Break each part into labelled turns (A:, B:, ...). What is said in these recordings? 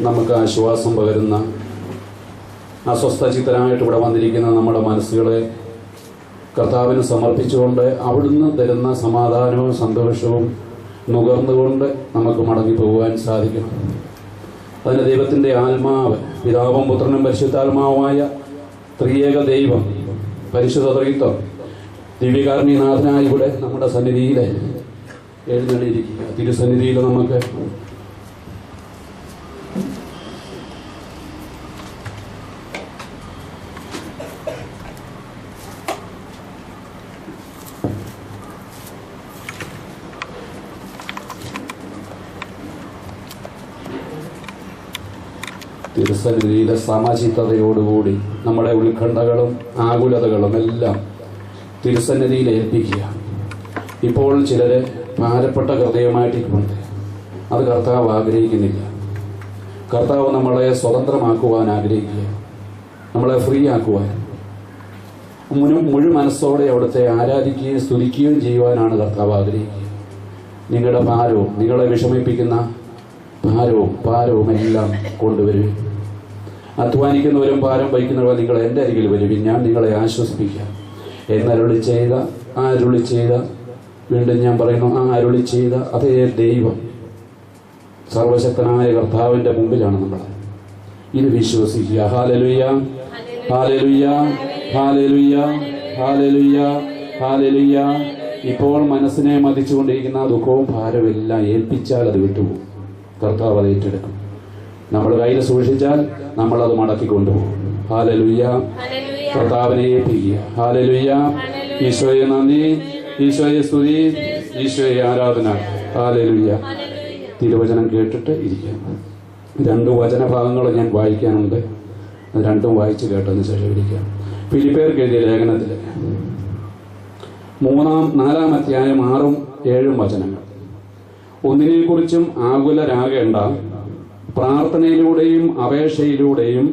A: നമുക്ക് ആശ്വാസം പകരുന്ന അസ്വസ്ഥചിത്തരായിട്ട് ഇവിടെ വന്നിരിക്കുന്ന നമ്മുടെ മനസ്സുകളെ കർത്താവിന് സമർപ്പിച്ചുകൊണ്ട് അവിടുന്ന് തരുന്ന സമാധാനവും സന്തോഷവും നുകർന്നുകൊണ്ട് നമുക്ക് മടങ്ങിപ്പോകുവാൻ സാധിക്കും. അതിന് ദൈവത്തിൻ്റെ ആത്മാവ്, പിതാവും പുത്രനും പരിശുദ്ധാത്മാവുമായ ത്രിയേക ദൈവം, പരിശുദ്ധ ത്രിത്വം ദിവ്യകാരുണ്യനാഥനായി ഇവിടെ നമ്മുടെ സന്നിധിയിൽ എഴുന്നള്ളിയിരിക്കുക. തിരുസന്നിധിയിൽ നമുക്ക് തിരുസന്നിധിയിലെ സമചിത്തതയോടുകൂടി നമ്മുടെ ഉത്കണ്ഠകളും ആകുലതകളും എല്ലാം തിരുസന്നിധിയിൽ ഏൽപ്പിക്കുക. ഇപ്പോൾ ചിലര് ഭാരപ്പെട്ട ഹൃദയമായിട്ടിരിക്കുന്നുണ്ട്. അത് കർത്താവ് ആഗ്രഹിക്കുന്നില്ല. കർത്താവ് നമ്മളെ സ്വതന്ത്രമാക്കുവാൻ ആഗ്രഹിക്കുക, നമ്മളെ ഫ്രീ ആക്കുവാൻ, മുഴു മനസ്സോടെ അവിടുത്തെ ആരാധിക്കുകയും സ്തുതിക്കുകയും ചെയ്യുവാനാണ് കർത്താവ് ആഗ്രഹിക്കുക. നിങ്ങളുടെ ഭാരവും നിങ്ങളെ വിഷമിപ്പിക്കുന്ന ഭാരവും എല്ലാം കൊണ്ടുവരും. അധ്വാനിക്കുന്നവരും ഭാരം വഹിക്കുന്നവരും നിങ്ങൾ എൻ്റെ അരികിൽ വരുവിൻ, ഞാൻ നിങ്ങളെ ആശ്വസിപ്പിക്കാം എന്നരുളി ചെയ്ത വീണ്ടും ഞാൻ പറയുന്നു, അരുളി ചെയ്ത അതേ ദൈവം, സർവശക്തനായ കർത്താവിൻ്റെ മുമ്പിലാണ് നമ്മൾ. ഇത് വിശ്വസിക്കുക. ഹല്ലേലൂയ, ഹല്ലേലൂയ, ഹല്ലേലൂയ, ഹല്ലേലൂയ, ഹല്ലേലൂയ. ഇപ്പോൾ മനസ്സിനെ മതിച്ചുകൊണ്ടിരിക്കുന്ന ദുഃഖവും ഭാരവും എല്ലാം ഏൽപ്പിച്ചാൽ അത് വിട്ടുപോകും. കർത്താവ് അത് ഏറ്റെടുക്കും. നമ്മൾ കയ്യിൽ സൂക്ഷിച്ചാൽ നമ്മളത് മടക്കിക്കൊണ്ടുപോകും. ഹല്ലേലൂയ. കർത്താവിനെ ഏൽപ്പിക്കുക. ഹല്ലേലൂയ. ഈശോയെ നന്ദി, ഈശോയെ സ്തുതി, ഈശോയെ ആരാധന. ഹല്ലേലൂയ. തിരുവചനം കേട്ടിട്ട് ഇരിക്കാം. 2 വചനഭാഗങ്ങൾ ഞാൻ വായിക്കാനുണ്ട്. അത് രണ്ടും വായിച്ച് കേട്ടതിന് ശേഷം ഇരിക്കാം. ഫിലിപ്പിയർക്ക് എഴുതിയ ലേഖനത്തിൽ 4-ാം അധ്യായം 6-7 വചനങ്ങൾ. ഒന്നിനെക്കുറിച്ചും ആകുലരാകേണ്ട, പ്രാർത്ഥനയിലൂടെയും അപേക്ഷയിലൂടെയും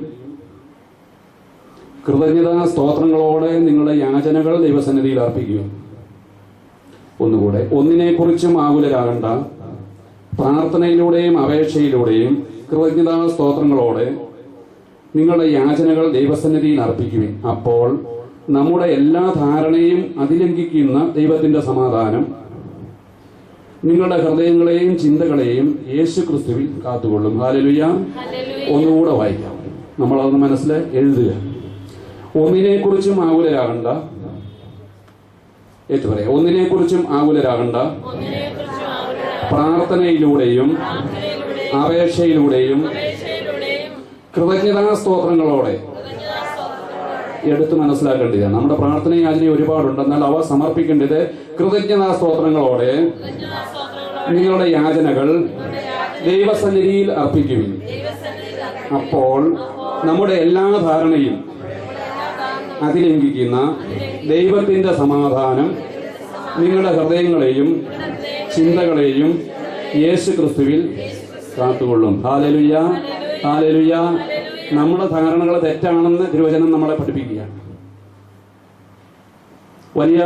A: കൃതജ്ഞതാ സ്തോത്രങ്ങളോടെ നിങ്ങളുടെ യാചനകൾ ദൈവസന്നിധിയിൽ അർപ്പിക്കുക. ഒന്നുകൂടെ, ഒന്നിനെക്കുറിച്ചും ആകുലരാകേണ്ട, പ്രാർത്ഥനയിലൂടെയും അപേക്ഷയിലൂടെയും കൃതജ്ഞതാ സ്തോത്രങ്ങളോടെ നിങ്ങളുടെ യാചനകൾ ദൈവസന്നിധിയിൽ അർപ്പിക്കുവിൻ. അപ്പോൾ നമ്മുടെ എല്ലാ ധാരണയും അതിലംഘിക്കുന്ന ദൈവത്തിന്റെ സമാധാനം നിങ്ങളുടെ ഹൃദയങ്ങളെയും ചിന്തകളെയും യേശു ക്രിസ്തുവിൽ കാത്തുകൊള്ളും. ഹല്ലേലൂയ. ഒന്നുകൂടെ വായിക്കാം. നമ്മളതൊന്ന് മനസ്സിൽ എഴുതുക. ഒന്നിനെക്കുറിച്ചും ആകുലരാകണ്ട, ഏറ്റുപറയാം. ഒന്നിനെക്കുറിച്ചും ആകുലരാകണ്ട, പ്രാർത്ഥനയിലൂടെയും അപേക്ഷയിലൂടെയും കൃതജ്ഞതാ സ്തോത്രങ്ങളോടെ. എടുത്ത് മനസ്സിലാക്കേണ്ടത് നമ്മുടെ പ്രാർത്ഥന യാചന ഒരുപാടുണ്ട്. എന്നാൽ അവ സമർപ്പിക്കേണ്ടത് കൃതജ്ഞതാ സ്തോത്രങ്ങളോടെ നിങ്ങളുടെ യാചനകൾ ദൈവസന്നിധിയിൽ അർപ്പിക്കുവിൻ. അപ്പോൾ നമ്മുടെ എല്ലാ ധാരണയും അതിലംഘിക്കുന്ന ദൈവത്തിന്റെ സമാധാനം നിങ്ങളുടെ ഹൃദയങ്ങളെയും ചിന്തകളെയും യേശു ക്രിസ്തുവിൽ കാത്തുകൊള്ളും. Hallelujah, hallelujah. നമ്മുടെ ധാരണകൾ തെറ്റാണെന്ന് തിരുവചനം നമ്മളെ പഠിപ്പിക്കുകയാണ്. വലിയ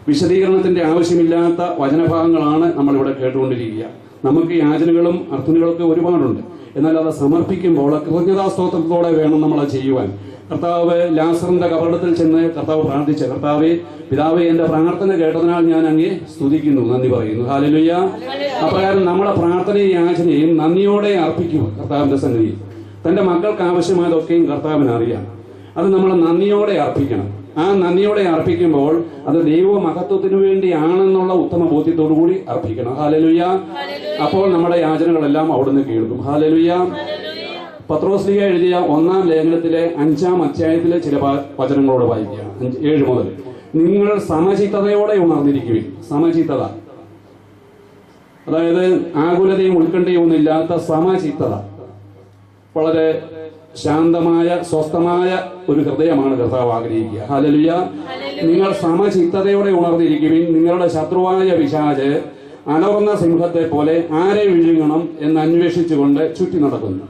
A: വിശദീകരണത്തിന്റെ ആവശ്യമില്ലാത്ത വചനഭാഗങ്ങളാണ് നമ്മളിവിടെ കേട്ടുകൊണ്ടിരിക്കുക. നമുക്ക് യാചനകളും അർത്ഥനകളൊക്കെ ഒരുപാടുണ്ട്. എന്നാൽ അത് സമർപ്പിക്കുമ്പോൾ കൃതജ്ഞതാ സ്തോത്രത്തോടെ വേണം നമ്മളത് ചെയ്യുവാൻ. കർത്താവ് ലാസറിന്റെ കബറിടത്തിൽ ചെന്ന് കർത്താവ് പ്രാർത്ഥിച്ച, കർത്താവേ, പിതാവേ, എന്റെ പ്രാർത്ഥന കേട്ടതിനാൽ ഞാൻ അങ്ങേ സ്തുതിക്കുന്നു, നന്ദി പറയുന്നു. ഹല്ലേലൂയ. അപ്രകാരം നമ്മുടെ പ്രാർത്ഥനയും യാചനയും നന്ദിയോടെ അർപ്പിക്കുക കർത്താവിന്റെ സന്നിധിയിൽ. തന്റെ മക്കൾക്ക് ആവശ്യമായതൊക്കെയും കർത്താവിന് അറിയാം. അത് നമ്മൾ നന്ദിയോടെ അർപ്പിക്കണം. ആ നന്ദിയോടെ അർപ്പിക്കുമ്പോൾ അത് ദൈവ മഹത്വത്തിനു വേണ്ടിയാണെന്നുള്ള ഉത്തമ ബോധ്യത്തോടു കൂടി അർപ്പിക്കണം. ഹല്ലേലൂയ. അപ്പോൾ നമ്മുടെ യാചനകളെല്ലാം അവിടുന്ന് കേൾക്കും. ഹല്ലേലൂയ. പത്രോസ്ലീഹ എഴുതിയ 1-ാം ലേഖനത്തിലെ 5-ാം അധ്യായത്തിലെ ചില വചനങ്ങളോട് വായിക്കുക. 7 മുതൽ. നിങ്ങൾ സമചിത്തതയോടെ ഉണർന്നിരിക്കുവിൻ. സമചിത്തത, അതായത് ആകുലതയും ഉത്കണ്ഠയും ഒന്നുമില്ലാത്ത സമചിത്തത. വളരെ ശാന്തമായ സ്വസ്ഥമായ ഒരു ഹൃദയമാണ് കർത്താവ് ആഗ്രഹിക്കുക. ഹല്ലേലൂയ. നിങ്ങൾ സമചിത്തതയോടെ ഉണർന്നിരിക്കുവിൻ. നിങ്ങളുടെ ശത്രുവായ പിശാച് അലർന്ന സിംഹത്തെ പോലെ ആരെ വിഴുങ്ങണം എന്ന് അന്വേഷിച്ചുകൊണ്ട് ചുറ്റി നടക്കുന്നു.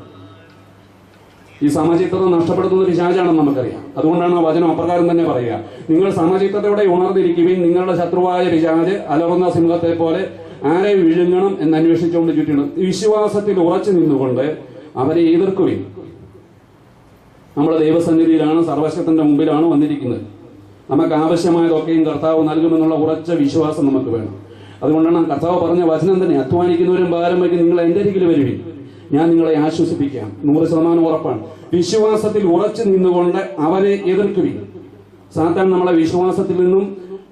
A: ഈ സമചിത്തത നഷ്ടപ്പെടുത്തുന്ന പിശാചാണെന്ന് നമുക്കറിയാം. അതുകൊണ്ടാണ് ആ വചനം അപ്രകാരം തന്നെ പറയുക. നിങ്ങൾ സമചിത്തതയോടെ ഉണർന്നിരിക്കുവിൻ. നിങ്ങളുടെ ശത്രുവായ പിശാച് അലർന്ന സിംഹത്തെ പോലെ ആരെ വിഴുങ്ങണം എന്ന് അന്വേഷിച്ചുകൊണ്ട് ചുറ്റിടും. വിശ്വാസത്തിൽ ഉറച്ചു നിന്നുകൊണ്ട് അവരെ എതിർക്കുവിൻ. നമ്മൾ ദൈവസന്നിധിയിലാണ്, സർവശക്തന്റെ മുമ്പിലാണ് വന്നിരിക്കുന്നത്. നമുക്ക് ആവശ്യമായതൊക്കെയും കർത്താവ് നൽകുമെന്നുള്ള ഉറച്ച വിശ്വാസം നമുക്ക് വേണം. അതുകൊണ്ടാണ് കർത്താവ് പറഞ്ഞ വചനം തന്നെ, അധ്വാനിക്കുന്നവരും ഭാരം വയ്ക്കും നിങ്ങൾ എൻ്റെ അരികിൽ വരുവിൻ, ഞാൻ നിങ്ങളെ ആശ്വസിപ്പിക്കാം. 100% ഉറപ്പാണ്. വിശ്വാസത്തിൽ ഉറച്ചു നിന്നുകൊണ്ട് അവനെ എതിർക്കുവിൻ. സാത്താൻ നമ്മളെ വിശ്വാസത്തിൽ നിന്നും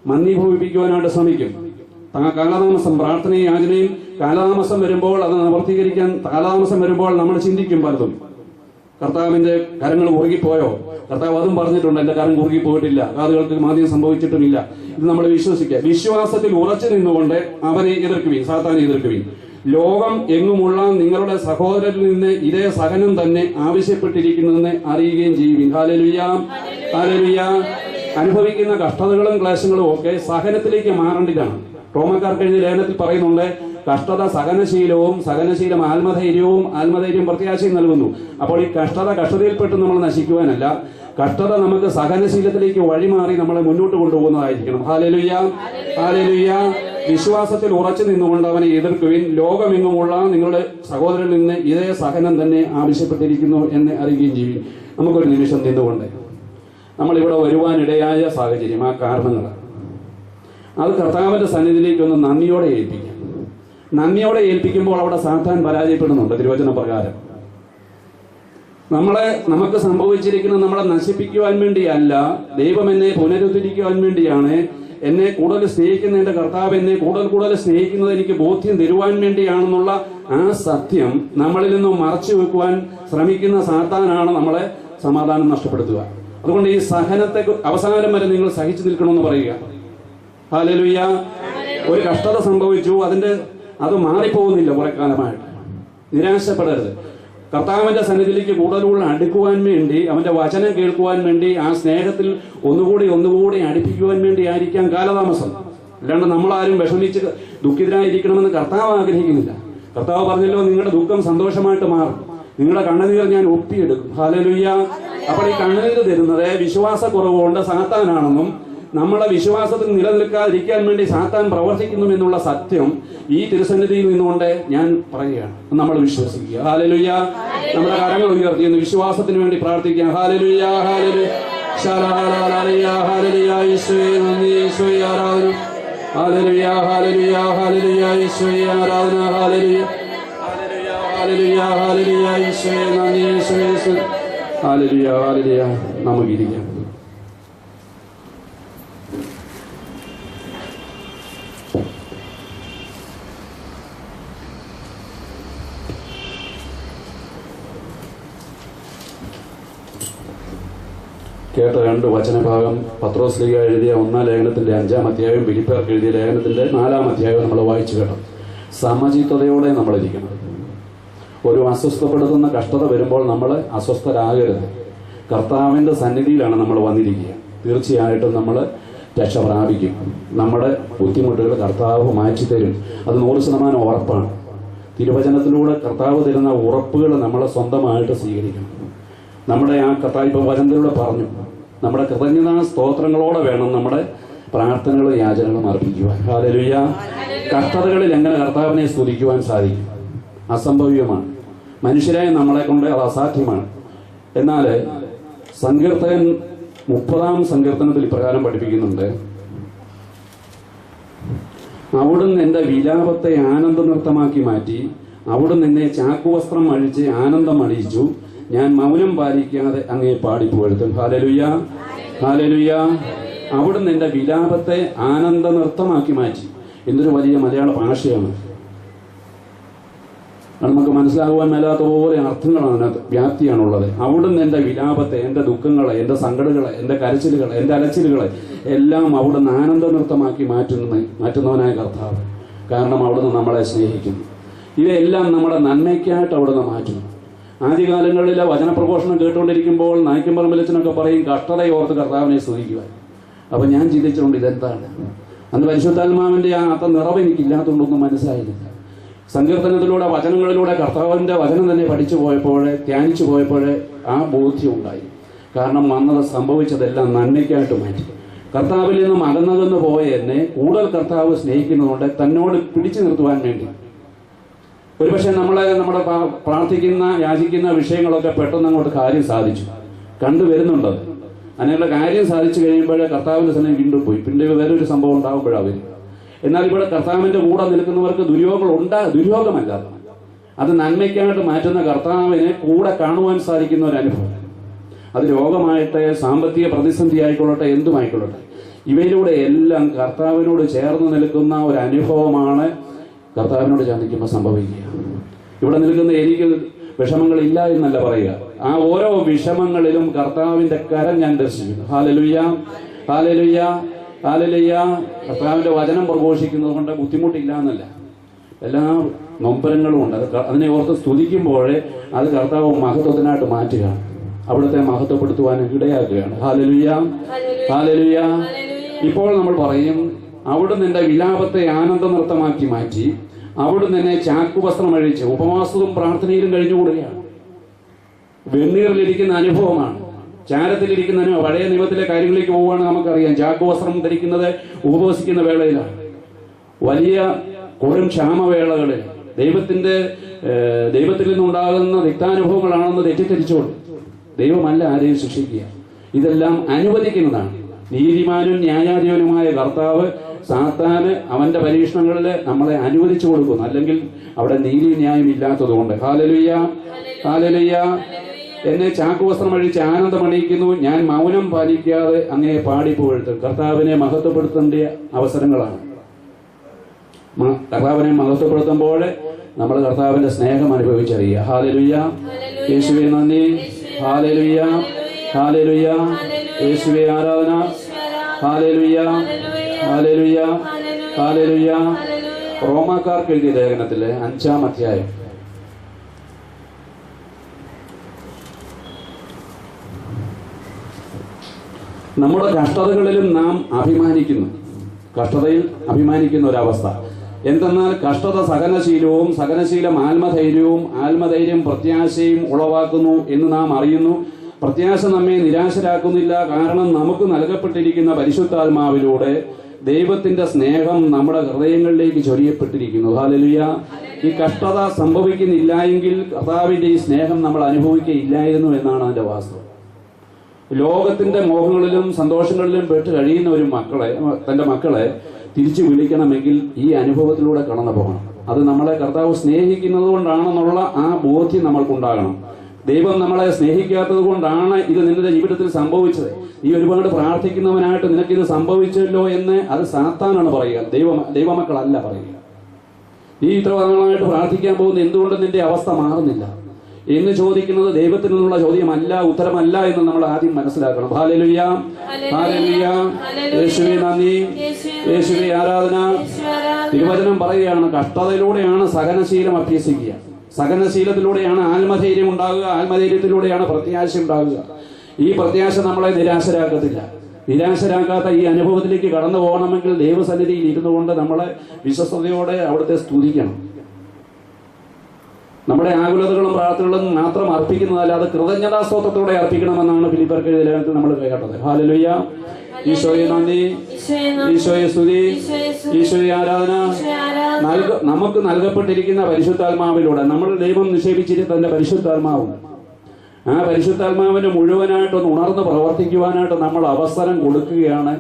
A: മന്ദീഭവിപ്പിക്കുവാനായിട്ട് ശ്രമിക്കും. കാലതാമസം, പ്രാർത്ഥനയും യാചനയും കാലതാമസം വരുമ്പോൾ, അത് നിവർത്തീകരിക്കാൻ കാലതാമസം വരുമ്പോൾ നമ്മൾ ചിന്തിക്കും പലതും. കർത്താവിന്റെ കരങ്ങൾ കുറുകിപ്പോയോ? കർത്താവ് അതും പറഞ്ഞിട്ടുണ്ട്, എന്റെ കരം കുറുകിപ്പോയിട്ടില്ല, കാതുകൾക്ക് മാന്ദ്യം സംഭവിച്ചിട്ടുമില്ല. ഇത് നമ്മൾ വിശ്വസിക്കുക. വിശ്വാസത്തിൽ ഉറച്ചു നിന്നുകൊണ്ട് അവനെ എതിർക്കുവിൻ, സാത്താനെ എതിർക്കുവിൻ. ലോകം എങ്ങുമുള്ള നിങ്ങളുടെ സഹോദരരിൽ നിന്ന് ഇതേ സഹനം തന്നെ ആവശ്യപ്പെട്ടിരിക്കുന്നതെന്ന് അറിയുകയും ചെയ്യുവിൻ. Hallelujah, hallelujah. അനുഭവിക്കുന്ന കഷ്ടതകളും ക്ലേശങ്ങളും ഒക്കെ സഹനത്തിലേക്ക് മാറേണ്ടതാണ്. റോമക്കാർക്ക് എഴുതിയ ലേഖനത്തിൽ പറയുന്നുണ്ട്, കഷ്ടത സഹനശീലവും, സഹനശീലം ആത്മധൈര്യവും, ആത്മധൈര്യം പ്രത്യാശയും നൽകുന്നു. അപ്പോൾ ഈ കഷ്ടതയിൽപ്പെട്ട് നമ്മൾ നശിക്കുവാനല്ല, കഷ്ടത നമുക്ക് സഹനശീലത്തിലേക്ക് വഴിമാറി നമ്മളെ മുന്നോട്ട് കൊണ്ടുപോകുന്നതായിരിക്കണം. Hallelujah, hallelujah. വിശ്വാസത്തിൽ ഉറച്ചു നിന്നുകൊണ്ട് അവനെ എതിർക്കുവിൻ. ലോകമെങ്ങുമുള്ള നിങ്ങളുടെ സഹോദരനിൽ നിന്ന് ഇതേ സഹനം തന്നെ ആവശ്യപ്പെട്ടിരിക്കുന്നു എന്ന് അറിയുകയും ചെയ്യും. നമുക്കൊരു നിമിഷം നിന്നുകൊണ്ട് നമ്മളിവിടെ വരുവാനിടയായ സാഹചര്യം, ആ കാരണങ്ങൾ, അത് കർത്താവിന്റെ സന്നിധിയിലേക്കൊന്ന് നന്ദിയോടെ ഏൽപ്പിക്കാം. നന്ദിയോടെ ഏൽപ്പിക്കുമ്പോൾ അവിടെ സാത്താൻ പരാജയപ്പെടുന്നുണ്ട്. തിരുവചന പ്രകാരം നമുക്ക് സംഭവിച്ചിരിക്കുന്നത് നമ്മളെ നശിപ്പിക്കുവാൻ വേണ്ടിയല്ല, ദൈവം എന്നെ പുനരുദ്ധരിക്കുവാൻ വേണ്ടിയാണ്. എന്നെ കൂടുതൽ സ്നേഹിക്കുന്ന എന്റെ കർത്താവ് എന്നെ കൂടുതൽ സ്നേഹിക്കുന്നത് എനിക്ക് ബോധ്യം തരുവാൻ വേണ്ടിയാണെന്നുള്ള ആ സത്യം നമ്മളിൽ നിന്നും മറച്ചു വെക്കുവാൻ ശ്രമിക്കുന്ന സാത്താനാണ് നമ്മളെ സമാധാനം നഷ്ടപ്പെടുത്തുക. അതുകൊണ്ട് ഈ സഹനത്തെ അവസാനം വരെ നിങ്ങൾ സഹിച്ചു നിൽക്കണമെന്ന് പറയുക. ഹല്ലേലൂയ. ഒരു കഷ്ടത സംഭവിച്ചു, അത് മാറിപ്പോകുന്നില്ല കുറെ കാലമായിട്ട്. നിരാശപ്പെടരുത്. കർത്താവിന്റെ സന്നിധിയിലേക്ക് കൂടുതൽ അടുക്കുവാൻ വേണ്ടി, അവന്റെ വചനം കേൾക്കുവാൻ വേണ്ടി, ആ സ്നേഹത്തിൽ ഒന്നുകൂടി അടുപ്പിക്കുവാൻ വേണ്ടി ആയിരിക്കാം കാലതാമസം. അല്ലാണ്ട് നമ്മളാരും വിഷമിച്ച് ദുഃഖിതരായിരിക്കണമെന്ന് കർത്താവ് ആഗ്രഹിക്കുന്നില്ല. കർത്താവ് പറഞ്ഞല്ലോ, നിങ്ങളുടെ ദുഃഖം സന്തോഷമായിട്ട് മാറും, നിങ്ങളുടെ കണ്ണുനീർ ഞാൻ ഒപ്പിയെടുക്കും. ഹല്ലേലൂയ. അപ്പോൾ ഈ കണ്ണുനീർ തരുന്നത് വിശ്വാസക്കുറവുകൊണ്ട് സാത്താനാണെന്നും നമ്മളെ വിശ്വാസത്തിൽ നിലനിൽക്കാതിരിക്കാൻ വേണ്ടി സാത്താൻ പ്രവർത്തിക്കുന്നു എന്നുള്ള സത്യം ഈ തിരുസന്നിധിയിൽ നിന്നുകൊണ്ട് ഞാൻ പറയുകയാണ്. നമ്മൾ വിശ്വസിക്കുക. ഹല്ലേലൂയ. നമ്മുടെ കരങ്ങൾ ഉയർത്തി എന്ന് വിശ്വാസത്തിന് വേണ്ടി പ്രാർത്ഥിക്കാം. ഹല്ലേലൂയ, ഹല്ലേലൂയ, ഹല്ലേലൂയ, ഹല്ലേലൂയ. യേശുവേ നന്ദി, യേശുവേ ആരാധന. ഹല്ലേലൂയ, ഹല്ലേലൂയ, ഹല്ലേലൂയ. യേശുവേ ആരാധന. ഹല്ലേലൂയ, ഹല്ലേലൂയ, ഹല്ലേലൂയ. യേശുവേ നന്ദി, യേശുവേ. ഹല്ലേലൂയ, ഹല്ലേലൂയ. നമുക്കിരിക്കാം. കേട്ട രണ്ട് വചനഭാഗം പത്രോസ്ലീഹ എഴുതിയ 1-ാം ലേഖനത്തിന്റെ 5-ാം അധ്യായം, ഫിലിപ്പിയർക്ക് എഴുതിയ ലേഖനത്തിന്റെ 4-ാം അധ്യായം നമ്മൾ വായിച്ചു കേട്ടോ. സമചിത്തതയോടെ നമ്മളിരിക്കണം. ഒരു അസ്വസ്ഥപ്പെടുത്തുന്ന കഷ്ടത വരുമ്പോൾ നമ്മൾ അസ്വസ്ഥരാകരുത്. കർത്താവിന്റെ സന്നിധിയിലാണ് നമ്മൾ വന്നിരിക്കുക. തീർച്ചയായിട്ടും നമ്മൾ രക്ഷ പ്രാപിക്കും. നമ്മുടെ ബുദ്ധിമുട്ടുകൾ കർത്താവ് മാറ്റിത്തരും. അത് 100% ഉറപ്പാണ്. തിരുവചനത്തിലൂടെ കർത്താവ് തരുന്ന ഉറപ്പുകൾ നമ്മളെ സ്വന്തമായിട്ട് സ്വീകരിക്കണം. നമ്മുടെ ആ കർത്താവ് ഇപ്പം വചനത്തിലൂടെ പറഞ്ഞു, നമ്മുടെ കൃതജ്ഞതാ സ്തോത്രങ്ങളോടെ വേണം നമ്മുടെ പ്രാർത്ഥനകളും യാചനകളും അർപ്പിക്കുവാൻ. ഹല്ലേലൂയ. കഷ്ടതകളിൽ എങ്ങനെ കർത്താവിനെ സ്തുതിക്കുവാൻ സാധിക്കും? അസംഭവ്യമാണ്. മനുഷ്യരായ നമ്മളെ കൊണ്ട് അത് അസാധ്യമാണ്. എന്നാൽ സങ്കീർത്തകൻ 30-ാം സങ്കീർത്തനത്തിൽ ഇപ്രകാരം പഠിപ്പിക്കുന്നുണ്ട്, അവിടുന്ന് എന്റെ വിലാപത്തെ ആനന്ദ നൃത്തമാക്കി മാറ്റി, അവിടുന്ന് എന്നെ ചാക്കുവസ്ത്രം അഴിച്ച് ആനന്ദം അണിയിച്ചു, ഞാൻ മൗനം പാലിക്കാതെ അങ്ങേ പാടിപ്പുകഴ്ത്തും. Hallelujah, hallelujah. അവിടുന്ന് എന്റെ വിലാപത്തെ ആനന്ദ നൃത്തമാക്കി മാറ്റി. എന്തൊരു വലിയ മലയാള ഭാഷയാണ്. നമുക്ക് മനസ്സിലാകുവാൻ മേലാത്ത പോലെ അർത്ഥങ്ങളാണ് അതിനകത്ത്, വ്യാപ്തിയാണുള്ളത്. അവിടുന്ന് എന്റെ വിലാപത്തെ, എന്റെ ദുഃഖങ്ങളെ, എന്റെ സങ്കടങ്ങളെ, എന്റെ കരച്ചിലുകളെ, എന്റെ അലച്ചിലുകളെ എല്ലാം അവിടുന്ന് ആനന്ദ നൃത്തമാക്കി മാറ്റുന്നവനായ കർത്താവ്. കാരണം അവിടുന്ന് നമ്മളെ സ്നേഹിക്കുന്നു. ഇവയെല്ലാം നമ്മുടെ നന്മയ്ക്കായിട്ട് അവിടുന്ന് മാറ്റുന്നു. ആദ്യകാലങ്ങളിലെ വചനപ്രഘോഷണം കേട്ടുകൊണ്ടിരിക്കുമ്പോൾ നായ്ക്കമ്പറമ്പലച്ചനൊക്കെ പറയും കഷ്ടതയോർത്ത് കർത്താവിനെ സ്തുതിക്കുവാൻ. അപ്പൊ ഞാൻ ചിന്തിച്ചുകൊണ്ട് ഇതെന്താണ്? അന്ന് പരിശുദ്ധാത്മാവിന്റെ ആ നിറവ് എനിക്കില്ലാത്തതുകൊണ്ടൊന്നും മനസ്സിലായില്ല. സങ്കീർത്തനത്തിലൂടെ, വചനങ്ങളിലൂടെ കർത്താവിന്റെ വചനം തന്നെ പഠിച്ചു പോയപ്പോഴേ, ധ്യാനിച്ചു പോയപ്പോഴേ ആ ബോധ്യം ഉണ്ടായി. കാരണം വന്നത് സംഭവിച്ചതെല്ലാം നന്മയ്ക്കായിട്ട് മാറ്റി. കർത്താവിൽ നിന്നും അകന്നതെന്ന് പോയ എന്നെ കൂടുതൽ കർത്താവ് സ്നേഹിക്കുന്നതുകൊണ്ട് തന്നോട് പിടിച്ചു നിർത്തുവാൻ വേണ്ടി ഒരുപക്ഷെ നമ്മുടെ പ്രാർത്ഥിക്കുന്ന യാചിക്കുന്ന വിഷയങ്ങളൊക്കെ പെട്ടെന്ന് അങ്ങോട്ട് കാര്യം സാധിച്ചു കണ്ടുവരുന്നുണ്ടത്. അങ്ങനെയുള്ള കാര്യം സാധിച്ചു കഴിയുമ്പോഴേ കർത്താവിന്റെ സമയം വീണ്ടും പോയി, പിന്നെ വേറെ ഒരു സംഭവം ഉണ്ടാകുമ്പോഴാണ് വരും. എന്നാൽ ഇവിടെ കർത്താവിന്റെ കൂടെ നിൽക്കുന്നവർക്ക് ദുര്യോഗമല്ല, അത് നന്മയ്ക്കായിട്ട് മാറ്റുന്ന കർത്താവിനെ കൂടെ കാണുവാൻ സാധിക്കുന്ന ഒരു അനുഭവം. അത് രോഗമായിട്ട്, സാമ്പത്തിക പ്രതിസന്ധി ആയിക്കൊള്ളട്ടെ, എന്തുമായിക്കൊള്ളട്ടെ, ഇവയിലൂടെ എല്ലാം കർത്താവിനോട് ചേർന്ന് നിൽക്കുന്ന ഒരു അനുഭവമാണ് കർത്താവിനോട് ചന്ദിക്കുമ്പോൾ സംഭവിക്കുക. ഇവിടെ നിൽക്കുന്ന എനിക്ക് വിഷമങ്ങളില്ല എന്നല്ല പറയുക, ആ ഓരോ വിഷമങ്ങളിലും കർത്താവിന്റെ കരം ഞാൻ ദർശിക്കുന്നു. ഹല്ലേലൂയ, ഹല്ലേലൂയ, ഹല്ലേലൂയ. കർത്താവിന്റെ വചനം പ്രഘോഷിക്കുന്നത് കൊണ്ട് ബുദ്ധിമുട്ടില്ല എന്നല്ല, എല്ലാ നൊമ്പരങ്ങളും ഉണ്ട്. അതിനെ ഓർത്ത് സ്തുതിക്കുമ്പോഴേ അത് കർത്താവ് മഹത്വത്തിനായിട്ട് മാറ്റുകയാണ്, അവിടുത്തെ മഹത്വപ്പെടുത്തുവാൻ ഇടയാക്കുകയാണ്. Hallelujah, hallelujah. ഇപ്പോൾ നമ്മൾ പറയും, അവിടുന്ന് എന്റെ വിലാപത്തെ ആനന്ദ നൃത്തമാക്കി മാറ്റി, അവിടുന്ന് എന്നെ ചാക്കുവസ്ത്രം അഴിച്ച് ഉപവാസവും പ്രാർത്ഥനയിലും കഴിഞ്ഞുകൂടുകയാണ്. വെണ്ണീറിലിരിക്കുന്ന അനുഭവമാണ്, ചാരത്തിലിരിക്കുന്ന അനുഭവം. പഴയ നിയമത്തിലെ കാര്യങ്ങളിലേക്ക് പോവുകയാണ്, നമുക്കറിയാം ചാക്കുവസ്ത്രം ധരിക്കുന്നത് ഉപവസിക്കുന്ന വേളയിലാണ്. വലിയ കൊടും ക്ഷാമവേളകളിൽ ദൈവത്തിൽ നിന്നുണ്ടാകുന്ന രക്താനുഭവങ്ങളാണെന്ന് തെറ്റിദ്ധരിച്ചുകൊണ്ട് ദൈവമല്ല ആരെയും ശിക്ഷിക്കുക, ഇതെല്ലാം അനുവദിക്കുന്നതാണ്. നീതിമാനും ന്യായാധിപനുമായ കർത്താവ് സാത്താന് അവന്റെ പരീക്ഷണങ്ങളിൽ നമ്മളെ അനുവദിച്ചു കൊടുക്കുന്നു, അല്ലെങ്കിൽ അവിടെ നീതി ന്യായം ഇല്ലാത്തതുകൊണ്ട്. Hallelujah, hallelujah. എന്നെ ചാക്കുവസ്ത്രം അഴിച്ച് ആനന്ദമണിയിക്കുന്നു, ഞാൻ മൗനം പാലിക്കാതെ അങ്ങയെ പാടിപ്പുകഴ്ത്തും. കർത്താവിനെ മഹത്വപ്പെടുത്തേണ്ട അവസരങ്ങളാണ്. കർത്താവിനെ മഹത്വപ്പെടുത്തുമ്പോൾ നമ്മൾ കർത്താവിന്റെ സ്നേഹം അനുഭവിച്ചറിയുക. ഹല്ലേലൂയ, യേശുവേ നന്ദി. ഹല്ലേലൂയ, ഹല്ലേലൂയ. യേശുവേ ആരാധന. ഹല്ലേലൂയ, ഹല്ലേലൂയ, ഹല്ലേലൂയ. റോമാക്കാർക്ക് എഴുതിയ ലേഖനത്തിലെ 5-ാം അധ്യായം നമ്മുടെ കഷ്ടതകളിലും നാം അഭിമാനിക്കുന്നു, കഷ്ടതയിൽ അഭിമാനിക്കുന്ന ഒരവസ്ഥ. എന്തെന്നാൽ കഷ്ടത സഹനശീലവും, സഹനശീലം ആത്മധൈര്യവും, ആത്മധൈര്യം പ്രത്യാശയും ഉളവാക്കുന്നു എന്ന് നാം അറിയുന്നു. പ്രത്യാശ നമ്മെ നിരാശരാക്കുന്നില്ല, കാരണം നമുക്ക് നൽകപ്പെട്ടിരിക്കുന്ന പരിശുദ്ധാത്മാവിലൂടെ ദൈവത്തിന്റെ സ്നേഹം നമ്മുടെ ഹൃദയങ്ങളിലേക്ക് ചൊരിയപ്പെട്ടിരിക്കുന്നു. ഹല്ലേലൂയ. ഈ കഷ്ടത സംഭവിക്കുന്നില്ല എങ്കിൽ കർത്താവിന്റെ ഈ സ്നേഹം നമ്മൾ അനുഭവിക്കുകയില്ലായിരുന്നു എന്നാണ് അതിന്റെ വാസ്തവം. ലോകത്തിന്റെ മോഹങ്ങളിലും സന്തോഷങ്ങളിലും പെട്ട് കഴിയുന്ന ഒരു തന്റെ മക്കളെ തിരിച്ചു വിളിക്കണമെങ്കിൽ ഈ അനുഭവത്തിലൂടെ കടന്നു പോകണം. അത് നമ്മളെ കർത്താവ് സ്നേഹിക്കുന്നത് കൊണ്ടാണെന്നുള്ള ആ ബോധ്യം നമ്മൾക്കുണ്ടാകണം. ദൈവം നമ്മളെ സ്നേഹിക്കാത്തത് കൊണ്ടാണ് ഇത് നിന്റെ ജീവിതത്തിൽ സംഭവിച്ചത്, നീ ഒരുപാട് പ്രാർത്ഥിക്കുന്നവനായിട്ട് നിനക്കിത് സംഭവിച്ചല്ലോ എന്ന് അത് സാത്താനാണ് പറയുക, ദൈവമക്കളല്ല പറയുക. നീ ഇത്ര നാളായിട്ട് പ്രാർത്ഥിക്കാൻ പോകുന്ന എന്തുകൊണ്ട് നിന്റെ അവസ്ഥ മാറുന്നില്ല എന്ന് ചോദിക്കുന്നത് ദൈവത്തിൽ നിന്നുള്ള ചോദ്യമല്ല, ഉത്തരമല്ല എന്ന് നമ്മൾ ആദ്യം മനസ്സിലാക്കണം. ഹല്ലേലൂയ, ഹല്ലേലൂയ. യേശുവേ നന്ദി, യേശുവേ ആരാധന. തിരുവചനം പറയുകയാണ്, കഷ്ടതയിലൂടെയാണ് സഹനശീലം അഭ്യസിക്കുക, സഹനശീലത്തിലൂടെയാണ് ആത്മധൈര്യം ഉണ്ടാകുക, ആത്മധൈര്യത്തിലൂടെയാണ് പ്രത്യാശ ഉണ്ടാകുക. ഈ പ്രത്യാശ നമ്മളെ നിരാശരാക്കത്തില്ല. നിരാശരാക്കാത്ത ഈ അനുഭവത്തിലേക്ക് കടന്നു പോകണമെങ്കിൽ ദൈവസന്നിധിയിൽ ഇരുന്നു കൊണ്ട് നമ്മളെ വിശ്വസ്തയോടെ അവിടുത്തെ സ്തുതിക്കണം. നമ്മുടെ ആകുലതകളും പ്രാർത്ഥനകളും മാത്രം അർപ്പിക്കുന്നതല്ല, അത് കൃതജ്ഞതാസ്തോത്രത്തോടെ അർപ്പിക്കണമെന്നാണ് ഫിലിപ്പിയർക്ക് എഴുതിയ ലേഖനത്തിൽ നമ്മൾ കേട്ടത്. ഹല്ലേലൂയ, ഈശോയെ നന്ദി, ഈശോയെ സ്തുതി, ഈശോയെ ആരാധന. നമുക്ക് നൽകപ്പെട്ടിരിക്കുന്ന പരിശുദ്ധാത്മാവിലൂടെ നമ്മൾ ദൈവം നിക്ഷേപിച്ചിരിക്കുന്ന തന്റെ പരിശുദ്ധാത്മാവുണ്ട്. ആ പരിശുദ്ധാത്മാവിന് മുഴുവനായിട്ടൊന്ന് ഉണർന്ന് പ്രവർത്തിക്കുവാനായിട്ട് നമ്മൾ അവസരം കൊടുക്കുകയാണ്.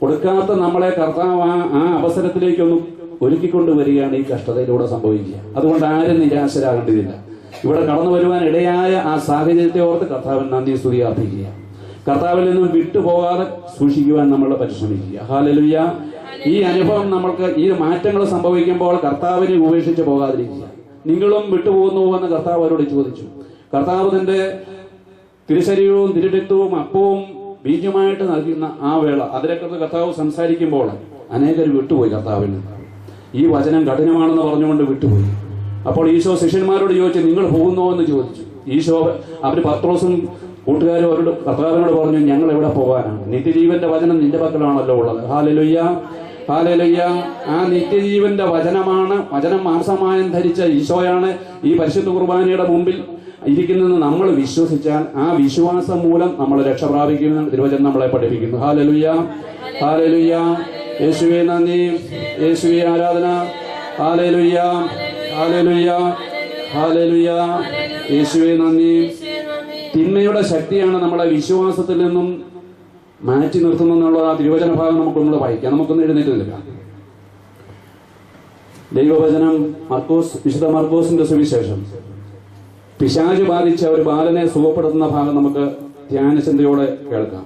A: കൊടുക്കാത്ത നമ്മളെ കർത്താവ് ആ അവസരത്തിലേക്കൊന്ന് ഒരുക്കിക്കൊണ്ടുവരികയാണ് ഈ കഷ്ടതയിലൂടെ സംഭവിക്കുക. അതുകൊണ്ട് ആരും നിരാശരാകേണ്ടതില്ല. ഇവിടെ കടന്നു വരുവാൻ ഇടയായ ആ സാഹചര്യത്തെ ഓർത്ത് കർത്താവിന് നന്ദി സ്തുതി അർപ്പിക്കുക. കർത്താവിൽ നിന്നും വിട്ടുപോകാതെ സൂക്ഷിക്കുവാൻ നമ്മൾ പരിശ്രമിക്കുക. ഹല്ലേലൂയ. ഈ അനുഭവം നമ്മൾക്ക് ഈ മാറ്റങ്ങൾ സംഭവിക്കുമ്പോൾ കർത്താവിനെ ഉപേക്ഷിച്ച് പോകാതിരിക്കുക. നിങ്ങളും വിട്ടുപോകുന്നു എന്ന് കർത്താവ് അവരോട് ചോദിച്ചു. കർത്താവ് തന്റെ തിരുശരീരവും തിരുരക്തവും അപ്പവും ബീജമായിട്ട് നൽകുന്ന ആ വേള, അതിനെക്കുറിച്ച് കർത്താവ് സംസാരിക്കുമ്പോൾ അനേകർ വിട്ടുപോയി. കർത്താവിന് ഈ വചനം കഠിനമാണെന്ന് പറഞ്ഞുകൊണ്ട് വിട്ടുപോയി. അപ്പോൾ ഈശോ ശിഷ്യന്മാരോട് ചോദിച്ചു, നിങ്ങൾ പോകുന്നോ എന്ന് ചോദിച്ചു. ഈശോ അവര് പത്രോസും കൂട്ടുകാരും അവരോട് കർത്താവിനോട് പറഞ്ഞു, ഞങ്ങൾ എവിടെ പോകാനാണ്? നിത്യജീവന്റെ വചനം നിന്റെ പക്കലാണല്ലോ ഉള്ളത്. Hallelujah, hallelujah. ആ നിത്യജീവന്റെ വചനമാണ്, വചനം മാംസമായം ധരിച്ച ഈശോയാണ് ഈ പരിശുദ്ധ കുർബാനയുടെ മുമ്പിൽ ഇരിക്കുന്നതെന്ന് നമ്മൾ വിശ്വസിച്ചാൽ ആ വിശ്വാസം മൂലം നമ്മൾ രക്ഷ പ്രാപിക്കുന്ന തിരുവചനം നമ്മളെ പഠിപ്പിക്കുന്നു. ഹല്ലേലൂയ, ഹല്ലേലൂയ. യേശുവേ നന്ദി, യേശുവേ ആരാധന. ഹല്ലേലൂയ, ഹല്ലേലൂയ, ഹല്ലേലൂയ. യേശുവേ നന്ദി. തിന്മയുടെ ശക്തിയാണ് നമ്മളെ വിശ്വാസത്തിൽ നിന്നും മാറ്റി നിർത്തുന്നുള്ള ആ തിരുവചന ഭാഗം നമുക്കൊന്ന് വായിക്കാം. നമുക്കൊന്ന് എഴുന്നേറ്റ് നിൽക്കാം. ദൈവവചനം വിശുദ്ധ മർക്കോസിന്റെ സുവിശേഷം. പിശാച് ബാധിച്ച ഒരു ബാലനെ സുഖപ്പെടുത്തുന്ന ഭാഗം നമുക്ക് ധ്യാനചിന്തയോടെ കേൾക്കാം.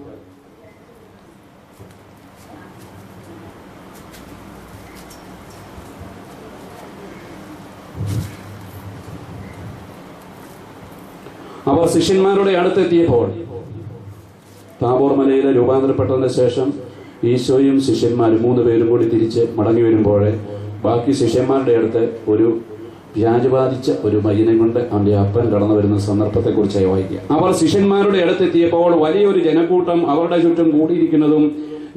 A: അവർ ശിഷ്യന്മാരുടെ അടുത്തെത്തിയപ്പോൾ, താബോർ മലയിൽ രൂപാന്തരപ്പെട്ടതിന് ശേഷം ഈശോയും ശിഷ്യന്മാരും 3 പേരും കൂടി തിരിച്ച് മടങ്ങി വരുമ്പോഴേ ബാക്കി ശിഷ്യന്മാരുടെ അടുത്ത് ഒരു വ്യാജ് ബാധിച്ച ഒരു മയ്യനെ കൊണ്ട് അവന്റെ അപ്പൻ കടന്നു വരുന്ന സന്ദർഭത്തെക്കുറിച്ചായി വായിക്കുക. അവർ ശിഷ്യന്മാരുടെ അടുത്തെത്തിയപ്പോൾ വലിയൊരു ജനക്കൂട്ടം അവരുടെ ചുറ്റും കൂടിയിരിക്കുന്നതും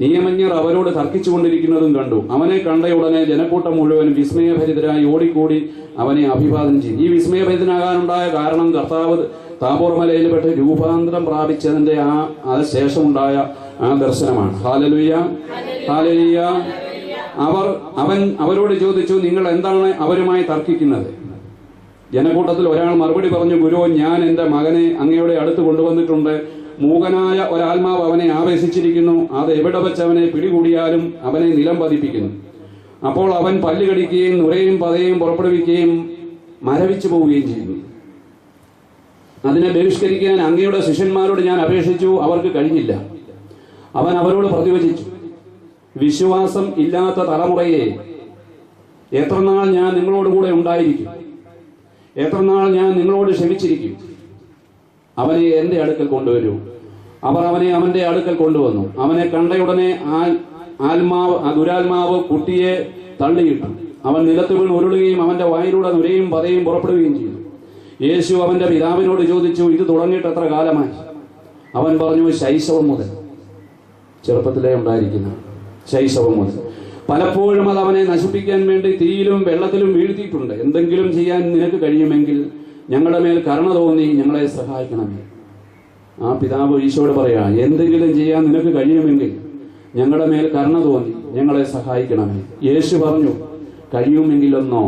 A: നിയമജ്ഞർ അവരോട് തർക്കിച്ചുകൊണ്ടിരിക്കുന്നതും കണ്ടു. അവനെ കണ്ട ഉടനെ ജനക്കൂട്ടം മുഴുവൻ വിസ്മയഭരിതരായി ഓടിക്കൂടി അവനെ അഭിവാദനം ചെയ്തു. ഈ വിസ്മയഭരിതനാകാനുണ്ടായ കാരണം കർത്താവ് താബോർ മലയിൽ പെട്ട് രൂപാന്തരം പ്രാപിച്ചതിന്റെ ശേഷമുണ്ടായ ആ ദർശനമാണ്. Hallelujah, hallelujah. അവൻ അവരോട് ചോദിച്ചു, നിങ്ങൾ എന്താണ് അവരുമായി തർക്കിക്കുന്നത്? ജനക്കൂട്ടത്തിൽ ഒരാൾ മറുപടി പറഞ്ഞു, ഗുരു, ഞാൻ എൻ്റെ മകനെ അങ്ങയുടെ അടുത്ത് കൊണ്ടുവന്നിട്ടുണ്ട്. മൂകനായ ഒരാത്മാവ് അവനെ ആവേശിച്ചിരിക്കുന്നു. അത് എവിടെ വെച്ച് അവനെ പിടികൂടിയാലും അവനെ നിലം പതിപ്പിക്കുന്നു. അപ്പോൾ അവൻ പല്ല് കടിക്കുകയും നുരയും പതയും പുറപ്പെടുവിക്കുകയും മരവിച്ചു പോവുകയും ചെയ്യുന്നു. അതിനെ ബഹിഷ്കരിക്കാൻ അങ്ങയുടെ ശിഷ്യന്മാരോട് ഞാൻ അപേക്ഷിച്ചു, അവർക്ക് കഴിഞ്ഞില്ല. അവൻ അവരോട് പ്രതിവചിച്ചു, വിശ്വാസം ഇല്ലാത്ത തലമുറയെ എത്രനാൾ ഞാൻ നിങ്ങളോടുകൂടെ ഉണ്ടായിരിക്കും? എത്രനാൾ ഞാൻ നിങ്ങളോട് ക്ഷമിച്ചിരിക്കും? അവനെ എന്റെ അടുക്കൽ കൊണ്ടുവരൂ. അവർ അവനെ അവന്റെ അടുക്കൽ കൊണ്ടുവന്നു. അവനെ കണ്ടയുടനെ ദുരാത്മാവ് കുട്ടിയെ തള്ളിയിട്ടു. അവൻ നിലത്ത് വീണ് ഉരുളുകയും അവന്റെ വായിലൂടെ നുരയും പതയും പുറപ്പെടുകയും ചെയ്തു. യേശു അവന്റെ പിതാവിനോട് ചോദിച്ചു, ഇത് തുടങ്ങിയിട്ട് എത്ര കാലമായി? അവൻ പറഞ്ഞു, ശൈശവം മുതൽ. ചെറുപ്പത്തിലേ ഉണ്ടായിരിക്കുന്ന ശൈശവം മുതൽ. പലപ്പോഴും അത് അവനെ നശിപ്പിക്കാൻ വേണ്ടി തീയിലും വെള്ളത്തിലും വീഴ്ത്തിയിട്ടുണ്ട്. എന്തെങ്കിലും ചെയ്യാൻ നിനക്ക് കഴിയുമെങ്കിൽ ഞങ്ങളുടെ മേൽ കരുണ തോന്നി ഞങ്ങളെ സഹായിക്കണമേ. ആ പിതാവ് ഈശോയോട് പറയാ, എന്തെങ്കിലും ചെയ്യാൻ നിനക്ക് കഴിയുമെങ്കിൽ ഞങ്ങളുടെ മേൽ കരുണ തോന്നി ഞങ്ങളെ സഹായിക്കണമേ. യേശു പറഞ്ഞു, കഴിയുമെങ്കിലെന്നോ.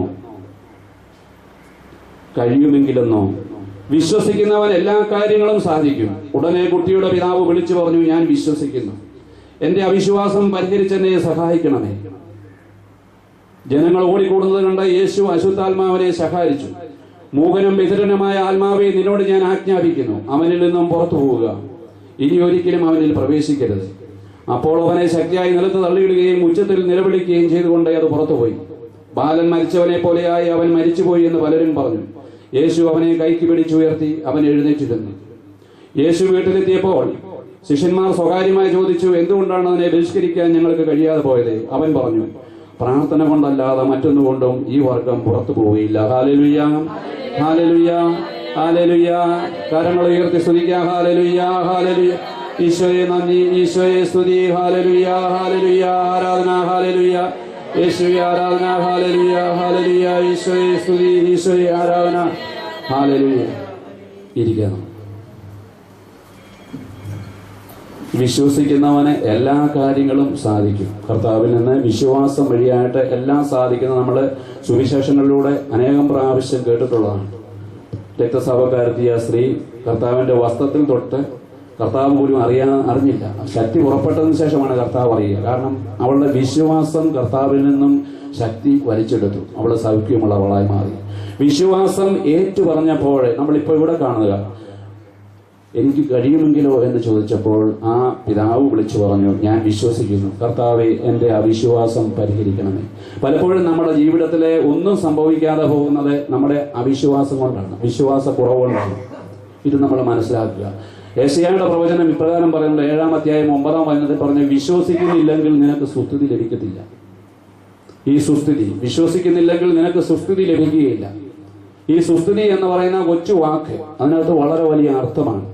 A: വിശ്വസിക്കുന്നവൻ എല്ലാ കാര്യങ്ങളും സാധിക്കും. ഉടനെ കുട്ടിയുടെ പിതാവ് വിളിച്ചു പറഞ്ഞു, ഞാൻ വിശ്വസിക്കുന്നു. എന്റെ അവിശ്വാസം പരിഹരിച്ചെന്നെ സഹായിക്കണമേ. ജനങ്ങൾ ഓടിക്കൂടുന്നത് കണ്ട യേശു അശുദ്ധാത്മാവിനെ ശകാരിച്ചു. മൂകനും ബധിരനുമായ ആത്മാവെ, നിന്നോട് ഞാൻ ആജ്ഞാപിക്കുന്നു, അവനിൽ നിന്നും പുറത്തു പോവുക. ഇനി ഒരിക്കലും അവനിൽ പ്രവേശിക്കരുത്. അപ്പോൾ അവനെ ശക്തിയായി നിലത്ത് തള്ളിയിടുകയും ഉച്ചത്തിൽ നിലവിളിക്കുകയും ചെയ്തുകൊണ്ട് അത് പുറത്തുപോയി. ബാലൻ മരിച്ചവനെ പോലെയായി അവൻ മരിച്ചുപോയി എന്ന് പലരും പറഞ്ഞു. യേശു അവനെ കൈക്ക് പിടിച്ചുയർത്തി അവൻ എഴുന്നേറ്റിരുന്നു. യേശു വീട്ടിലെത്തിയപ്പോൾ ശിഷ്യന്മാർ സ്വകാര്യമായി ചോദിച്ചു, എന്തുകൊണ്ടാണ് അതിനെ ബഹിഷ്കരിക്കാൻ ഞങ്ങൾക്ക് കഴിയാതെ പോയത്? അവൻ പറഞ്ഞു, പ്രാർത്ഥന കൊണ്ടല്ലാതെ മറ്റൊന്നുകൊണ്ടും ഈ വർഗം പുറത്തു പോവുകയില്ല. ഹല്ലേലൂയ, ഹല്ലേലൂയ, ഹല്ലേലൂയ. കരങ്ങൾ ഉയർത്തി സ്തുതിക്കുക. ഹല്ലേലൂയ, ഹല്ലേലൂയ. ഈശോയെ നന്ദി, ഈശോയെ സ്തുതി. ഹല്ലേലൂയ, ഹല്ലേലൂയ. ആരാധന. ഹല്ലേലൂയ. യേശുവേ ആരാധന. ഹല്ലേലൂയ, ഹല്ലേലൂയ. ഈശോയെ സ്തുതി, ഈശോയെ ആരാധന. ഹല്ലേലൂയ. ഇരിക്കണം. വിശ്വസിക്കുന്നവന് എല്ലാ കാര്യങ്ങളും സാധിക്കും. കർത്താവിൽ നിന്ന് വിശ്വാസം വഴിയായിട്ട് എല്ലാം സാധിക്കുന്നത് നമ്മൾ സുവിശേഷങ്ങളിലൂടെ അനേകം പ്രാവശ്യം കേട്ടിട്ടുള്ളതാണ്. രക്തസ്രാവക്കാരത്തിയ സ്ത്രീ കർത്താവിന്റെ വസ്ത്രത്തിൽ തൊട്ട് കർത്താവ് പോലും അറിഞ്ഞില്ല. ശക്തി പുറപ്പെട്ടതിന് ശേഷമാണ് കർത്താവ് അറിയുക. കാരണം അവളുടെ വിശ്വാസം കർത്താവിൽ നിന്നും ശക്തി വലിച്ചെടുത്തു. അവൾ സൗഖ്യമുള്ളവളായി മാറി. വിശ്വാസം ഏറ്റു പറഞ്ഞപ്പോൾ നമ്മളിപ്പോൾ ഇവിടെ കാണുക, എനിക്ക് കഴിയുമെങ്കിലോ എന്ന് ചോദിച്ചപ്പോൾ ആ പിതാവ് വിളിച്ചു പറഞ്ഞു, ഞാൻ വിശ്വസിക്കുന്നു. കർത്താവെ, എൻ്റെ അവിശ്വാസം പരിഹരിക്കണമേ. പലപ്പോഴും നമ്മുടെ ജീവിതത്തിലെ ഒന്നും സംഭവിക്കാതെ പോകുന്നത് നമ്മുടെ അവിശ്വാസം കൊണ്ടാണ്, വിശ്വാസക്കുറവുകൊണ്ടാണ്. ഇത് നമ്മൾ മനസ്സിലാക്കുക. യെശയ്യായുടെ പ്രവചനം ഇപ്രകാരം പറയുന്നത് 7-ാം അധ്യായം 9-ാം വചനത്തിൽ പറഞ്ഞു, വിശ്വസിക്കുന്നില്ലെങ്കിൽ നിനക്ക് സുസ്ഥിതി ലഭിക്കത്തില്ല. ഈ സുസ്ഥിതി വിശ്വസിക്കുന്നില്ലെങ്കിൽ നിനക്ക് സുസ്ഥിതി ലഭിക്കുകയില്ല. ഈ സുസ്ഥിതി എന്ന് പറയുന്ന കൊച്ചു വാക്ക് അതിനകത്ത് വളരെ വലിയ അർത്ഥമാണ്.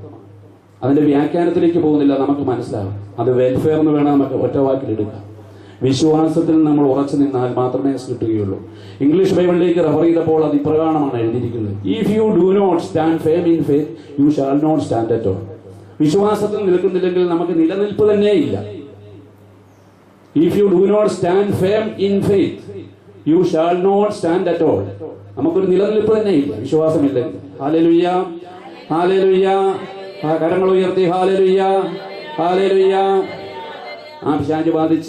A: അതിന്റെ വ്യാഖ്യാനത്തിലേക്ക് പോകുന്നില്ല, നമുക്ക് മനസ്സിലാകും. അത് വെൽഫെയർ എന്ന് വേണം നമുക്ക് ഒറ്റ വാക്കിലെടുക്കാം. വിശ്വാസത്തിൽ നമ്മൾ ഉറച്ചു നിന്നാൽ മാത്രമേ കിട്ടുകയുള്ളൂ. ഇംഗ്ലീഷ് ബൈബിളിലേക്ക് റെഫർ ചെയ്തപ്പോൾ അത് ഇപ്രകാരമാണ് എഴുതിയിരിക്കുന്നത്, if you do not stand firm in faith you shall not stand at all. വിശ്വാസത്തിൽ നിൽക്കുന്നില്ലെങ്കിൽ നമുക്ക് നിലനിൽപ്പ് തന്നെ ഇല്ല. If you do not stand firm in faith you shall not stand at all. നമുക്കൊരു നിലനിൽപ്പ് തന്നെ ഇല്ല വിശ്വാസമില്ല. Hallelujah, hallelujah. ആ കരങ്ങൾ ഉയർത്തി ഹല്ലേലൂയ, ഹല്ലേലൂയ. ആ പിശാച് ബാധിച്ച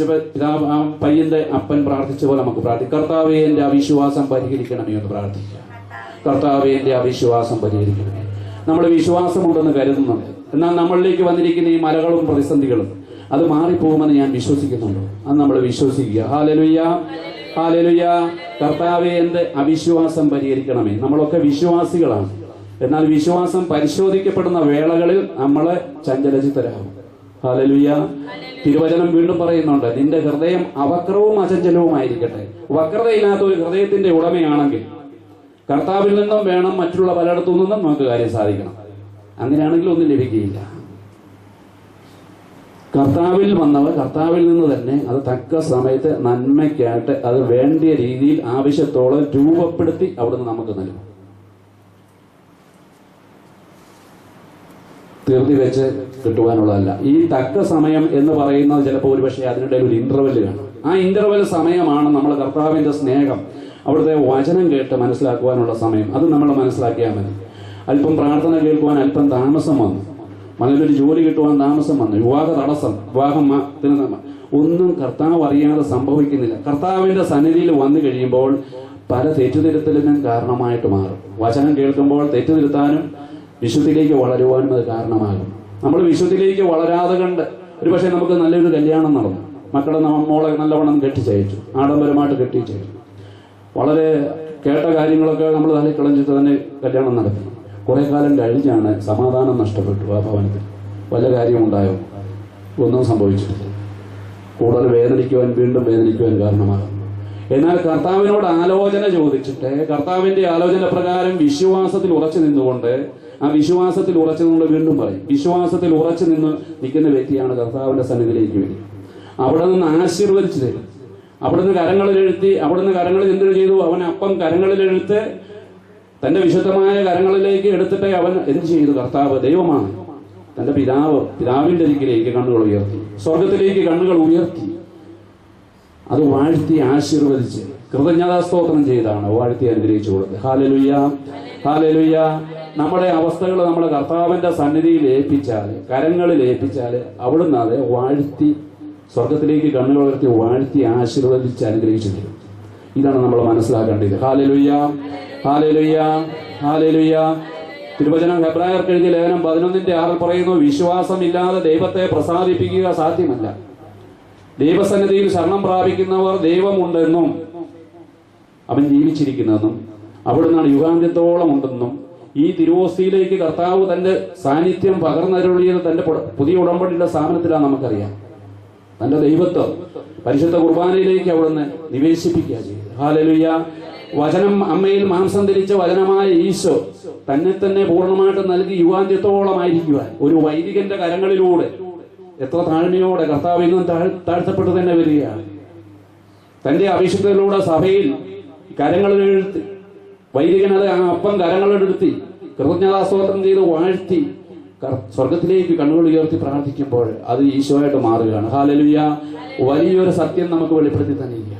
A: ആ പയ്യന്റെ അപ്പൻ പ്രാർത്ഥിച്ച പോലെ നമുക്ക് പ്രാർത്ഥിക്കാം. കർത്താവേ, എന്റെ അവിശ്വാസം പരിഹരിക്കണമേ എന്ന് പ്രാർത്ഥിക്കാം. കർത്താവേ, എന്റെ അവിശ്വാസം പരിഹരിക്കണമേ. നമ്മൾ വിശ്വാസമുണ്ടെന്ന് കരുതുന്നുണ്ട്, എന്നാൽ നമ്മളിലേക്ക് വന്നിരിക്കുന്ന ഈ മലകളും പ്രതിസന്ധികളും അത് മാറിപ്പോകുമെന്ന് ഞാൻ വിശ്വസിക്കുന്നുണ്ട്. അത് നമ്മൾ വിശ്വസിക്കുക. Hallelujah, hallelujah. കർത്താവേ, എന്റെ അവിശ്വാസം പരിഹരിക്കണമേ. നമ്മളൊക്കെ വിശ്വാസികളാണ്, എന്നാൽ വിശ്വാസം പരിശോധിക്കപ്പെടുന്ന വേളകളിൽ നമ്മളെ ചഞ്ചലചിത്തരാകും. ഹല്ലേലൂയ. തിരുവചനം വീണ്ടും പറയുന്നുണ്ട്, നിന്റെ ഹൃദയം അവക്രവും അചഞ്ചലവുമായിരിക്കട്ടെ. വക്രതയില്ലാത്ത ഒരു ഹൃദയത്തിന്റെ ഉടമയാണെങ്കിൽ കർത്താവിൽ നിന്നും വേണം മറ്റുള്ള പലയിടത്തു നിന്നും നമുക്ക് കാര്യം സാധിക്കണം. അങ്ങനെയാണെങ്കിൽ ഒന്നും ലഭിക്കുകയില്ല. കർത്താവിൽ വന്നവർ കർത്താവിൽ നിന്ന് തന്നെ അത് തക്ക സമയത്ത് നന്മയ്ക്കായിട്ട് അത് വേണ്ടിയ രീതിയിൽ ആവശ്യത്തോളം രൂപപ്പെടുത്തി അവിടുന്ന് നമുക്ക് നൽകും. തീർത്തി വെച്ച് കിട്ടുവാനുള്ളതല്ല. ഈ തക്ക സമയം എന്ന് പറയുന്നത് ചിലപ്പോൾ ഒരുപക്ഷെ അതിനിടയിൽ ഒരു ഇന്റർവെല് കാണും. ആ ഇന്റർവെൽ സമയമാണ് നമ്മൾ കർത്താവിന്റെ സ്നേഹം, അവിടുത്തെ വചനം കേട്ട് മനസ്സിലാക്കുവാനുള്ള സമയം. അത് നമ്മൾ മനസ്സിലാക്കിയാൽ മതി. അല്പം പ്രാർത്ഥന കേൾക്കുവാൻ അല്പം താമസം വന്നു, മകനൊരു ജോലി കിട്ടുവാൻ താമസം വന്നു, വിവാഹ തടസ്സം, ഒന്നും കർത്താവ് അറിയാതെ സംഭവിക്കുന്നില്ല. കർത്താവിന്റെ സന്നിധിയിൽ വന്നു കഴിയുമ്പോൾ പല തെറ്റുതിരുത്തലിനും കാരണമായിട്ട് മാറും. വചനം കേൾക്കുമ്പോൾ തെറ്റുതിരുത്താനും വിശുദ്ധിയിലേക്ക് വളരുവാനും അത് കാരണമാകും. നമ്മൾ വിശുദ്ധിയിലേക്ക് വളരാതെ കണ്ട് ഒരുപക്ഷെ നമുക്ക് നല്ലൊരു കല്യാണം നടന്നു, മക്കളെ മോളെ നല്ലവണ്ണം കെട്ടിച്ചയച്ചു, ആഡംബരമായിട്ട് കെട്ടിച്ചയച്ചു, വളരെ കേട്ട കാര്യങ്ങളൊക്കെ നമ്മൾ തലക്കളഞ്ഞിട്ട് തന്നെ കല്യാണം നടത്തി. കുറെ കാലം കഴിഞ്ഞാണ് സമാധാനം നഷ്ടപ്പെട്ടു. ആ ഭവനത്തിൽ വല്ല കാര്യമുണ്ടായോ? ഒന്നും സംഭവിച്ചിട്ടില്ല. കൂടുതൽ വേദനിക്കുവാൻ, വീണ്ടും വേദനിക്കുവാൻ കാരണമാകും. എന്നാൽ കർത്താവിനോട് ആലോചന ചോദിച്ചിട്ട് കർത്താവിന്റെ ആലോചന പ്രകാരം വിശ്വാസത്തിൽ ഉറച്ചു നിന്നുകൊണ്ട്, ആ വിശ്വാസത്തിൽ ഉറച്ചു നിന്നുകൊണ്ട് വീണ്ടും പറയും, വിശ്വാസത്തിൽ ഉറച്ചു നിൽക്കുന്ന വ്യക്തിയാണ് കർത്താവിന്റെ സന്നിധിയിലേക്ക് വരിക. അവിടെ നിന്ന് ആശീർവദിച്ചു തരും. അവിടുന്ന് കരങ്ങളിലെഴുത്തി, അവിടുന്ന് കരങ്ങളിൽ എന്തിനു ചെയ്തു? അവൻ അപ്പം കരങ്ങളിലെഴുത്ത് തന്റെ വിശുദ്ധമായ കരങ്ങളിലേക്ക് എടുത്തിട്ട് അവൻ എന്ത് ചെയ്തു? കർത്താവ് ദൈവമാണ്, തന്റെ പിതാവിന്റെ അരികിലേക്ക് കണ്ണുകൾ ഉയർത്തി, സ്വർഗത്തിലേക്ക് കണ്ണുകൾ ഉയർത്തി, അത് വാഴ്ത്തി ആശീർവദിച്ച് കൃതജ്ഞതാസ്തോത്രം ചെയ്താണ് വാഴ്ത്തി അനുഗ്രഹിച്ചു കൊടുത്തത്. Hallelujah, hallelujah. നമ്മുടെ അവസ്ഥകൾ നമ്മൾ കർത്താവിന്റെ സന്നിധിയിൽ ഏൽപ്പിച്ചാൽ, കരങ്ങളിൽ ഏൽപ്പിച്ചാൽ, അവിടുന്ന് അത് വാഴ്ത്തി സ്വർഗത്തിലേക്ക് കണ്ണുകൾ ഉയർത്തി വാഴ്ത്തി ആശീർവദിച്ച് അനുഗ്രഹിച്ചു തരും. ഇതാണ് നമ്മൾ മനസ്സിലാക്കേണ്ടത്. ഹല്ലേലൂയ, ഹല്ലേലൂയ, ഹല്ലേലൂയ. തിരുവചനം ഹെബ്രായർക്ക് എഴുതിയ ലേഖനം 11:6 പറയുന്നു, വിശ്വാസമില്ലാതെ ദൈവത്തെ പ്രസാദിപ്പിക്കുക സാധ്യമല്ല. ദൈവസന്നിധിയിൽ ശരണം പ്രാപിക്കുന്നവർ ദൈവമുണ്ടെന്നും അവൻ ജീവിച്ചിരിക്കുന്നതെന്നും അവിടുന്നാണ് യുഗാന്ത്യത്തോളം ഉണ്ടെന്നും ഈ തിരുവോസ്തിയിലേക്ക് കർത്താവ് തന്റെ സാന്നിധ്യം പകർന്നരുളിയത് തന്റെ പുതിയ ഉടമ്പടിയുടെ സ്ഥാപനത്തിലാണ് നമുക്കറിയാം. തന്റെ ദൈവത്വം പരിശുദ്ധ കുർബാനയിലേക്ക് അവിടുന്ന് നിവേശിപ്പിക്കുക ചെയ്തു. ഹല്ലേലൂയ. വചനം അമ്മയിൽ മാംസം ധരിച്ച വചനമായ ഈശോ തന്നെ തന്നെ പൂർണ്ണമായിട്ട് നൽകി യുഗാന്ത്യത്തോളമായിരിക്കുവാൻ ഒരു വൈദികന്റെ കരങ്ങളിലൂടെ എത്ര താഴ്മയോടെ കർത്താവ് ഇന്നും താഴ്ത്തപ്പെട്ട് തന്നെ വരികയാണ്. തന്റെ അഭിഷേകത്തിലൂടെ സഭയിൽ കരങ്ങളിലെഴുത്തി വൈദികനത് ആ അപ്പം കരങ്ങളിലെടുത്തി കൃതജ്ഞതാസ്തോത്രം ചെയ്ത് വാഴ്ത്തി സ്വർഗത്തിലേക്ക് കണ്ണുകൾ ഉയർത്തി പ്രാർത്ഥിക്കുമ്പോൾ അത് ഈശോയായിട്ട് മാറുകയാണ്. ഹല്ലേലൂയ. വലിയൊരു സത്യം നമുക്ക് വെളിപ്പെടുത്തി തന്നിരിക്കുക.